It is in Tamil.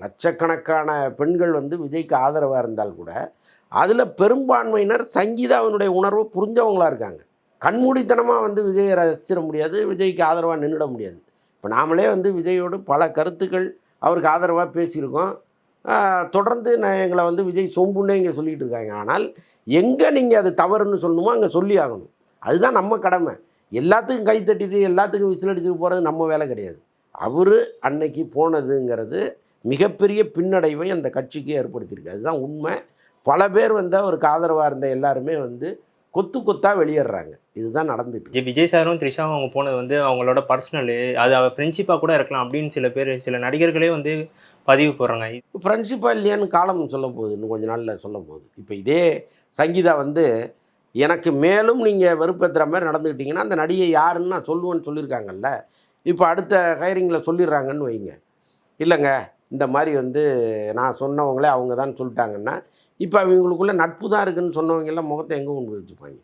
லட்சக்கணக்கான பெண்கள் வந்து விஜய்க்கு ஆதரவாக இருந்தால் கூட அதில் பெரும்பான்மையினர் சங்கீதாவினுடைய உணர்வு புரிஞ்சவங்களாக இருக்காங்க. கண்மூடித்தனமாக வந்து விஜயை ரசிச்சிட முடியாது, விஜய்க்கு ஆதரவாக நின்றுட முடியாது. இப்போ நாமளே வந்து விஜயோடு பல கருத்துக்கள் அவருக்கு ஆதரவாக பேசியிருக்கோம். தொடர்ந்து எங்களை வந்து விஜய் சொம்புன்னே இங்கே சொல்லிகிட்டு இருக்காங்க. ஆனால் எங்கே நீங்கள் அது தவறுன்னு சொல்லணுமோ அங்கே சொல்லி ஆகணும். அதுதான் நம்ம கடமை. எல்லாத்துக்கும் கை தட்டிட்டு எல்லாத்துக்கும் விசில் அடிச்சுட்டு போகிறது நம்ம வேலை கிடையாது. அவர் அன்னைக்கு போனதுங்கிறது மிகப்பெரிய பின்னடைவை அந்த கட்சிக்கு ஏற்படுத்தியிருக்கு. அதுதான் உண்மை. பல பேர் வந்து அவருக்கு ஆதரவாக இருந்த எல்லாருமே வந்து கொத்து கொத்தா வெளியேறாங்க. இதுதான் நடந்துட்டு. விஜய் சாரும் த்ரிஷாவும் அவங்க போனது வந்து அவங்களோட பர்சனலு, அது ஃப்ரெண்ட்ஷிப்பாக கூட இருக்கலாம் அப்படின்னு சில பேர், சில நடிகர்களே வந்து பதிவு போடுறாங்க. ஃப்ரெண்ட்ஷிப்பாக இல்லையான்னு காலம் சொல்ல போகுது, இன்னும் கொஞ்ச நாளில் சொல்ல போகுது. இப்போ இதே சங்கீதா வந்து எனக்கு மேலும் நீங்கள் வெறுப்பேற்றுற மாதிரி நடந்துக்கிட்டிங்கன்னா அந்த நடிகை யாருன்னு நான் சொல்லுவேன்னு சொல்லியிருக்காங்கல்ல. இப்போ அடுத்த ஹையரிங்கில் சொல்லிடுறாங்கன்னு வைங்க, இல்லைங்க இந்த மாதிரி வந்து நான் சொன்னவங்களே அவங்க தான் சொல்லிட்டாங்கன்னா, இப்போ அவங்களுக்குள்ளே நட்பு தான் இருக்குதுன்னு சொன்னவங்க எல்லாம் முகத்தை எங்கே கொண்டு வச்சுப்பாங்க?